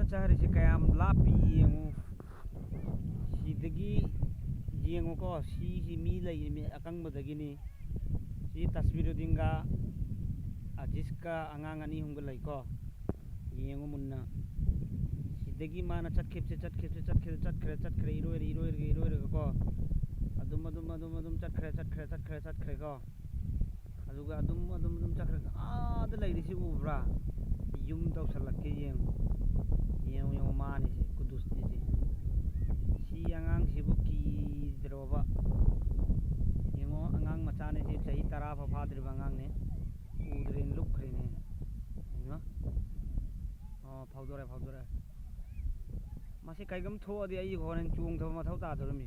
ꯆꯍꯔꯤꯁꯤ ꯀꯌꯥꯝ ꯂꯥꯞꯄꯤ ꯌꯦꯡꯉꯨ ꯁꯤꯗꯒꯤ ꯌꯦꯡꯉꯨꯀꯣ ꯁꯤꯁꯤ ꯃꯤ ꯂꯩ ꯑꯀꯪꯕꯗꯒꯤꯅꯤ ꯁꯤ ꯇꯁꯕꯤꯔꯨꯗꯤꯟꯒ ꯑꯖꯤꯁꯀ ꯑꯉꯥꯡ ꯑꯅꯤ ꯑꯍꯨꯝꯒ ꯂꯩꯀꯣ ꯌꯦꯡꯉꯨ ꯃꯨꯟꯅ ꯁꯤꯗꯒꯤ ꯃꯥꯅ ꯆꯠꯈ꯭ꯔꯦ ꯏꯔꯣꯏꯔꯒ ꯀꯣ ꯑꯗꯨꯝ ꯆꯠꯈ꯭ꯔꯦ ꯀꯣ ꯑꯗꯨꯒ ꯑꯗꯨꯝ ꯆꯠꯈ꯭ꯔꯦ ꯑꯥꯗ ꯂꯩꯔꯤꯁꯤ ꯎꯕ꯭ꯔꯥ ꯌꯨꯝ ꯇꯧꯁꯜꯂꯛꯀꯦ ꯌꯦꯡꯉꯨ ꯃꯥꯅꯤꯁꯦ ꯀꯨꯗꯨꯁꯅꯤꯁꯦ ꯁꯤ ꯑꯉꯥꯡꯁꯤꯕꯨ ꯀꯤꯗ꯭ꯔꯣꯕ ꯌꯦꯡꯉꯣ ꯑꯉꯥꯡ ꯃꯆꯥꯅꯤꯁꯤ ꯆꯍꯤ 10 ꯐꯥꯎ ꯐꯥꯗ꯭ꯔꯤꯕ ꯑꯉꯥꯡꯅꯦ ꯎꯗ꯭ꯔꯦꯅ ꯂꯨꯞꯈ꯭ꯔꯦꯅꯦ ꯌꯦꯡꯉꯣ ꯐꯥꯎꯗꯣꯔꯦ ꯃꯁꯤ ꯀꯩꯒꯨꯝ ꯊꯣꯛꯑꯗꯤ ꯑꯩ ꯍꯣꯔꯦꯟ ꯆꯣꯡꯊꯕ ꯃꯊꯧ ꯇꯥꯗꯣꯔꯤꯃꯤ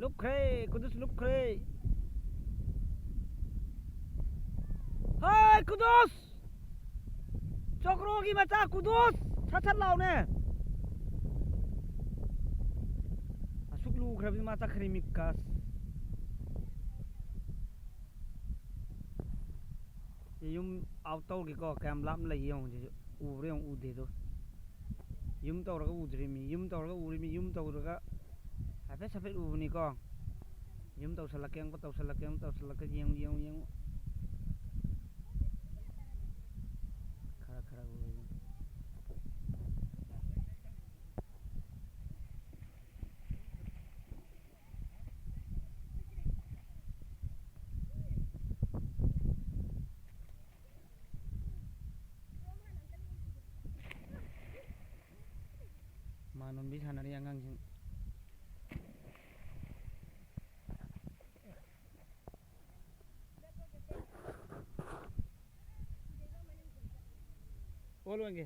ꯂꯨꯞꯈ꯭ꯔꯦ ꯀꯨꯗꯨꯁ ꯂꯨꯞꯈ꯭ꯔꯦ ꯍꯥꯏ ꯀꯨꯗꯨꯁ ꯆꯣꯀ꯭ꯔꯣꯒꯤ ꯃꯆꯥ ꯀꯨꯗꯨꯁ ꯁꯠ ꯂꯥꯎꯅꯦ ꯑꯁꯨꯛ ꯂꯨꯈ꯭ꯔꯕꯅꯤ ꯃꯥ ꯆꯠꯈ꯭ꯔꯦ ꯃꯤꯀꯥꯁ ꯌꯨꯝ ꯑꯥꯎꯠ ꯇꯧꯔꯒꯦꯀꯣ ꯀꯌꯥꯝ ꯂꯥꯞꯅ ꯂꯩ ꯌꯦꯡꯉꯨ ꯁꯤꯁꯨ ꯎꯕ꯭ꯔꯥ ꯌꯦꯡꯉꯨ ꯎꯗꯦꯗꯣ ꯌꯨꯝ ꯇꯧꯔꯒ ꯎꯗ꯭ꯔꯤꯃꯤ ꯌꯨꯝ ꯇꯧꯔꯒ ꯎꯔꯤꯃꯤ ꯌꯨꯝ ꯇꯧꯔꯒ ꯍꯥꯏꯐꯦꯠ ꯎꯕꯅꯤꯀꯣ ꯌꯨꯝ ꯇꯧꯁꯜꯂꯛꯀꯦ ꯌꯦꯡꯉꯨ ꯈꯔ ꯎꯔꯦ ꯃꯥꯅꯣꯟꯕꯤ ꯁꯥꯟꯅꯔꯤ ꯑꯉꯥꯡꯁꯤꯡ ꯑꯣꯜꯂꯣꯏꯒꯦ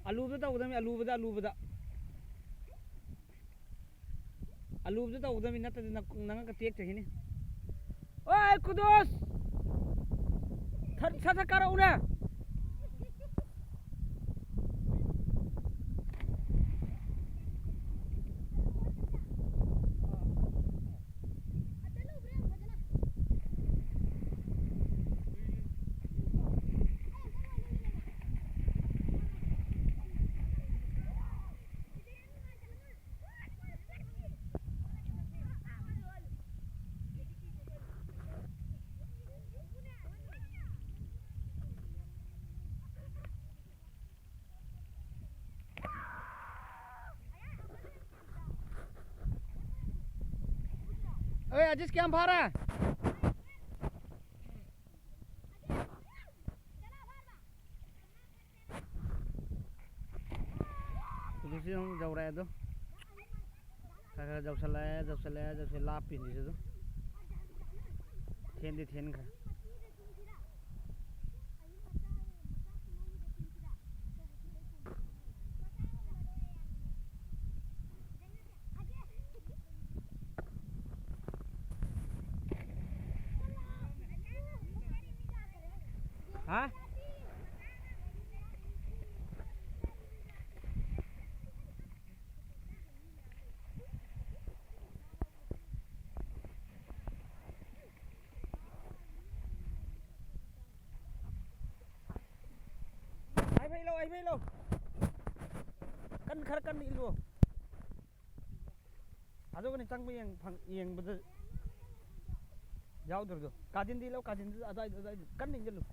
ꯑꯂꯨꯕꯗ ꯇꯧꯒꯗꯕꯅꯤ ꯑꯂꯨꯕꯗ ꯇꯧꯒꯗꯕꯅꯤ ꯅꯠꯇ꯭ꯔꯗꯤ ꯅꯪꯒ ꯇꯦꯛꯆꯈꯤꯅꯤ ꯑꯣꯏ ꯀꯨꯗꯨꯁ ꯁꯠ ꯀꯥꯔꯛꯎꯅꯦ अरे अजीज क्या भा रहा है दूसरी हम जाऊ रहा है तो खा जाऊ चला लाभ पी नीचे तो थेन खा हाँ ai phê lâu cân khá cân đi luôn à rồi cái trăng bây giờ bây giờ giao được rồi cá din đi lâu cá din ở đây cân đi luôn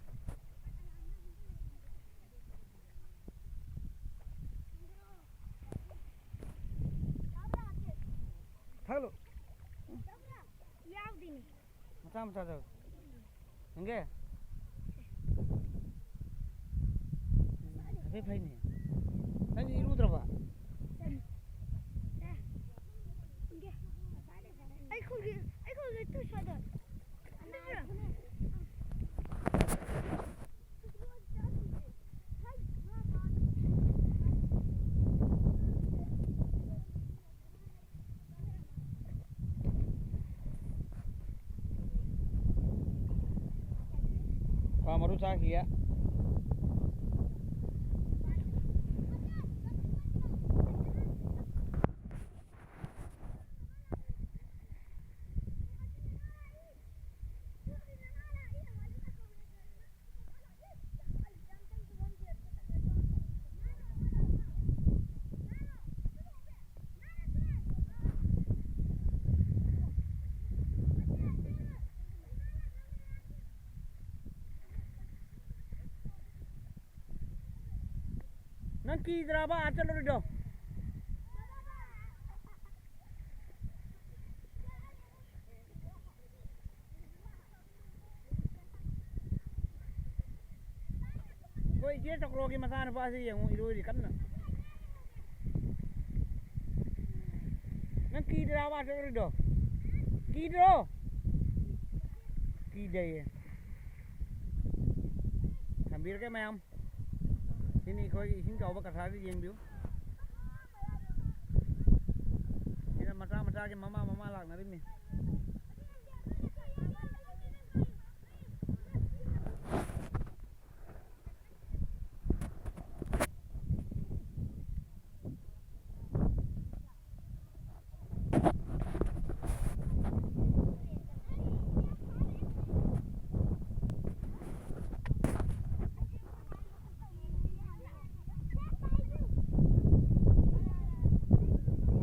hello macam rồi enggak phê phê nè anh đi luôn rồi bà anh không đi tôi sao được Maru cahaya Nang kidraba acha lo do. Koi dia tok rogi masana pasi yang iru di kan. Nang kidraba acha lo do. Kidro. Kidai. Hampir ke ma'am. Sini koi isin kau bakar hari yang biu. Sini mata ke mama lak nari ni.